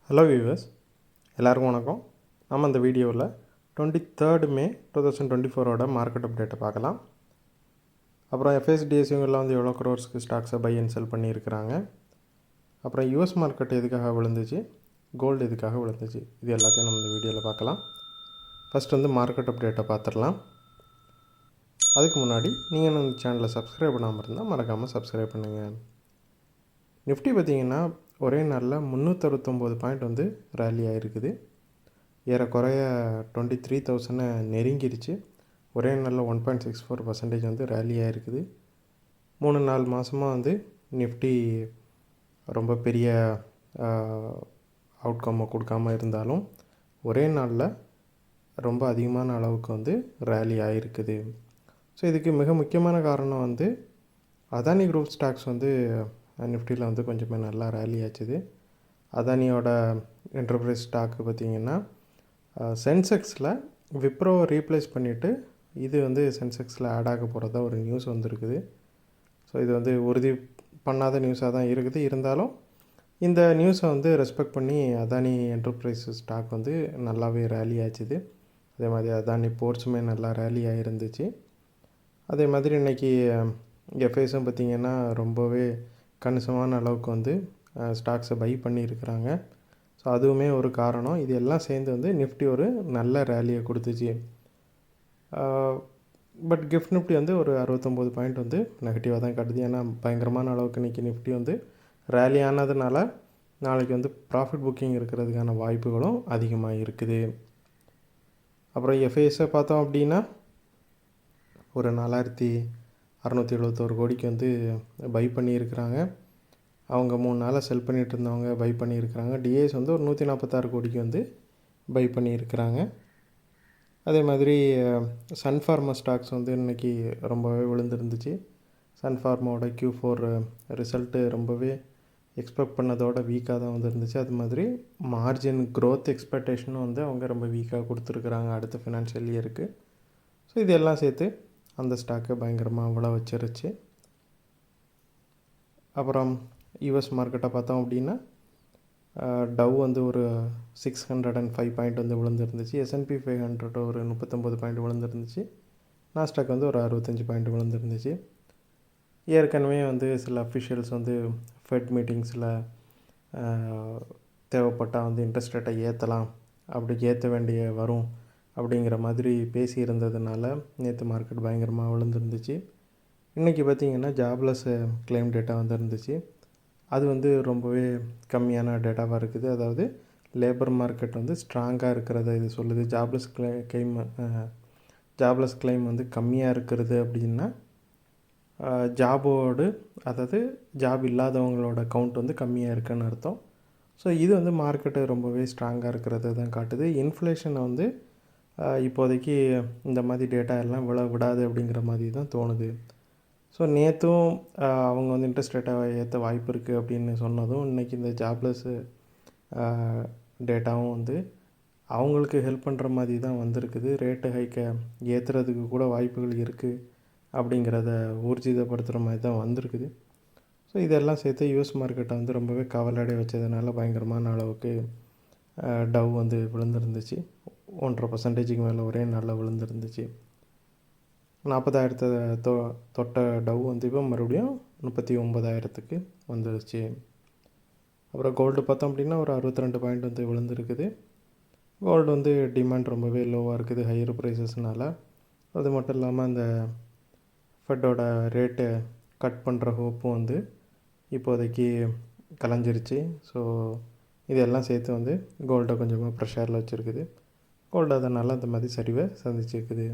Hello viewers, எல்லாருக்கும் வணக்கம். நம்ம இந்த வீடியோவில் 23 மே 2024 மார்க்கெட் அப்டேட்டை பார்க்கலாம். அப்புறம் எஃப்எஸ்டிஎஸ்சிங்கெல்லாம் வந்து எவ்வளோ க்ரோர்ஸ்க்கு ஸ்டாக்ஸை பை அண்ட் செல் பண்ணியிருக்கிறாங்க. அப்புறம் யூஎஸ் மார்க்கெட் எதுக்காக விழுந்துச்சு, கோல்டு எதுக்காக விழுந்துச்சு, இது எல்லாத்தையும் நம்ம இந்த வீடியோவில் பார்க்கலாம். ஃபஸ்ட் வந்து மார்க்கெட் அப்டேட்டை பார்த்துடலாம். அதுக்கு முன்னாடி நீங்கள் இந்த சேனலை சப்ஸ்கிரைப் பண்ணாமல் இருந்தால் மறக்காமல் சப்ஸ்கிரைப் பண்ணுங்கள். நிஃப்டி பார்த்திங்கன்னா ஒரே நாளில் 369 பாயிண்ட் வந்து ரேலி ஆகிருக்குது. ஏறக்குறைய 23,000 நெருங்கிருச்சு. ஒரே நாளில் 1.64% வந்து ரேலி ஆகிருக்குது. 3-4 மாதமாக வந்து நிஃப்டி ரொம்ப பெரிய அவுட்கம்மை கொடுக்காமல் இருந்தாலும் ஒரே நாளில் ரொம்ப அதிகமான அளவுக்கு வந்து ரேலி ஆகிருக்குது. ஸோ இதுக்கு மிக முக்கியமான காரணம் வந்து அதானி குரூப் ஸ்டாக்ஸ் வந்து நிஃப்டியில் வந்து கொஞ்சமே நல்லா ரேலி ஆச்சுது. அதானியோட என்டர்பிரைஸ் ஸ்டாக்கு பார்த்திங்கன்னா சென்செக்ஸில் விப்ரோவை ரீப்ளேஸ் பண்ணிவிட்டு இது வந்து சென்செக்ஸில் ஆட் ஆக போகிறதா ஒரு நியூஸ் வந்துருக்குது. ஸோ இது வந்து உறுதி பண்ணாத நியூஸாக தான் இருக்குது. இருந்தாலும் இந்த நியூஸை வந்து ரெஸ்பெக்ட் பண்ணி அதானி என்டர்பிரைஸ் ஸ்டாக் வந்து நல்லாவே ரேலி ஆச்சுது. அதே மாதிரி அதானி போர்ட்ஸுமே நல்லா ரேலி ஆகிருந்துச்சு. அதே மாதிரி இன்றைக்கி எஃப்ஐஸும் பார்த்திங்கன்னா ரொம்பவே கணிசமான அளவுக்கு வந்து ஸ்டாக்ஸை பை பண்ணியிருக்கிறாங்க. ஸோ அதுவுமே ஒரு காரணம். இது எல்லாம் சேர்ந்து வந்து நிஃப்டி ஒரு நல்ல ரேலியை கொடுத்துச்சு. பட் கிஃப்ட் நிஃப்டி வந்து ஒரு 69 பாயிண்ட் வந்து நெகட்டிவாக தான் காட்டுது. ஏன்னா பயங்கரமான அளவுக்கு இன்றைக்கி நிஃப்டி வந்து ரேலி ஆனதுனால நாளைக்கு வந்து ப்ராஃபிட் புக்கிங் இருக்கிறதுக்கான வாய்ப்புகளும் அதிகமாக இருக்குது. அப்புறம் எஃப்ஐஎஸை பார்த்தோம் அப்படின்னா ஒரு 4,671 கோடிக்கு வந்து பை பண்ணியிருக்கிறாங்க. அவங்க 3 நாளாக செல் பண்ணிகிட்டு இருந்தவங்க பை பண்ணியிருக்கிறாங்க. டிஏஎஸ் வந்து ஒரு 146 கோடிக்கு வந்து பை பண்ணியிருக்கிறாங்க. அதே மாதிரி சன்ஃபார்மா ஸ்டாக்ஸ் வந்து இன்றைக்கி ரொம்பவே விழுந்துருந்துச்சு. சன்ஃபார்மாவோட Q4 ரிசல்ட்டு ரொம்பவே எக்ஸ்பெக்ட் பண்ணதோட வீக்காக தான் வந்துருந்துச்சு. அது மாதிரி மார்ஜின் க்ரோத் எக்ஸ்பெக்டேஷனும் வந்து அவங்க ரொம்ப வீக்காக கொடுத்துருக்குறாங்க அடுத்த ஃபினான்ஷியல் இயருக்கு. ஸோ இதெல்லாம் சேர்த்து அந்த ஸ்டாக்கை பயங்கரமாக விழ வச்சிருச்சு. அப்புறம் யூஎஸ் மார்க்கெட்டை பார்த்தோம் அப்படின்னா டவ் வந்து ஒரு 605 பாயிண்ட் வந்து விழுந்துருந்துச்சு. S&P 500 ஒரு 39 பாயிண்ட் விழுந்துருந்துச்சு. நாஸ்டாக் வந்து ஒரு 65 பாயிண்ட் விழுந்துருந்துச்சு. ஏற்கனவே வந்து சில அஃபிஷியல்ஸ் வந்து ஃபெட் மீட்டிங்ஸில் தேவைப்பட்டால் வந்து இன்ட்ரெஸ்ட் ரேட்டை ஏற்றலாம், அப்படி ஏற்ற வேண்டிய வரும் அப்படிங்கிற மாதிரி பேசியிருந்ததுனால நேற்று மார்க்கெட் பயங்கரமாக விழுந்துருந்துச்சு. இன்றைக்கி பார்த்திங்கன்னா ஜாப்லெஸ் கிளைம் டேட்டா வந்து இருந்துச்சு. அது வந்து ரொம்பவே கம்மியான டேட்டாவாக இருக்குது. அதாவது லேபர் மார்க்கெட் வந்து ஸ்ட்ராங்காக இருக்கிறத இது சொல்லுது. ஜாப்லெஸ் கிளைம் வந்து கம்மியாக இருக்கிறது அப்படின்னா அதாவது ஜாப் இல்லாதவங்களோட கவுண்ட் வந்து கம்மியாக இருக்குதுன்னு அர்த்தம். ஸோ இது வந்து மார்க்கெட்டு ரொம்பவே ஸ்ட்ராங்காக இருக்கிறத தான் காட்டுது. இன்ஃப்ளேஷனை வந்து இப்போதைக்கு இந்த மாதிரி டேட்டா எல்லாம் விடாது அப்படிங்கிற மாதிரி தான் தோணுது. ஸோ நேற்றும் அவங்க வந்து இன்ட்ரெஸ்ட் ரேட்டை ஏற்ற வாய்ப்பு இருக்குது அப்படின்னு சொன்னதும் இன்றைக்கி இந்த ஜாப்லெஸ்ஸு டேட்டாவும் வந்து அவங்களுக்கு ஹெல்ப் பண்ணுற மாதிரி தான் வந்திருக்குது. ரேட்டு ஹைக்கை ஏற்றுறதுக்கு கூட வாய்ப்புகள் இருக்குது அப்படிங்கிறத ஊர்ஜிதப்படுத்துகிற மாதிரி தான் வந்திருக்குது. ஸோ இதெல்லாம் சேர்த்து யூஎஸ் மார்க்கெட்டை வந்து ரொம்பவே கவலையடைய வச்சதுனால பயங்கரமான அளவுக்கு டவ் வந்து விழுந்துருந்துச்சு. 1.5% மேலே ஒரே நாளில் விழுந்துருந்துச்சு. 40,000 தொட்ட டவ் வந்து இப்போ மறுபடியும் 39,000க்கு வந்துருச்சு. அப்புறம் கோல்டு பார்த்தோம் அப்படின்னா ஒரு 62 பாயிண்ட் வந்து விழுந்துருக்குது. கோல்டு வந்து டிமாண்ட் ரொம்பவே லோவாக இருக்குது ஹையர் ப்ரைஸஸ்னால். அது மட்டும் இல்லாமல் அந்த ஃபெட்டோட ரேட்டை கட் பண்ணுற ஹோப்பும் வந்து இப்போதைக்கு கலைஞ்சிருச்சு. ஸோ இதெல்லாம் சேர்த்து வந்து கோல்டை கொஞ்சமாக ப்ரெஷரில் வச்சுருக்குது. கோல்டு அதனால் அந்த மாதிரி சரிவை சந்திச்சிருக்குது.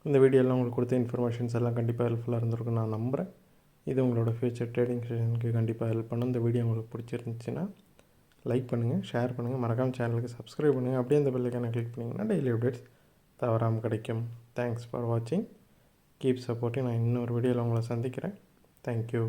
இந்த வீடியோலாம் உங்களுக்கு கொடுத்த இன்ஃபர்மேஷன்ஸ் எல்லாம் கண்டிப்பாக ஹெல்ப்ஃபுல்லாக இருந்திருக்கும் நான் நம்புகிறேன். இது உங்களோட ஃபியூச்சர் ட்ரேடிங் செஷனுக்கு கண்டிப்பாக ஹெல்ப் பண்ணும். இந்த வீடியோ உங்களுக்கு பிடிச்சிருந்துச்சுன்னா லைக் பண்ணுங்கள், ஷேர் பண்ணுங்கள், மறக்காமல் சேனலுக்கு சப்ஸ்கிரைப் பண்ணுங்கள். அப்படியே அந்த பெல் ஐகானை கிளிக் பண்ணிங்கன்னா டெய்லி அப்டேட்ஸ் தவறாமல் கிடைக்கும். தேங்க்ஸ் ஃபார் வாட்சிங். Keep supporting. நான் இன்னொரு வீடியோவில் உங்களை சந்திக்கிறேன். தேங்க்யூ.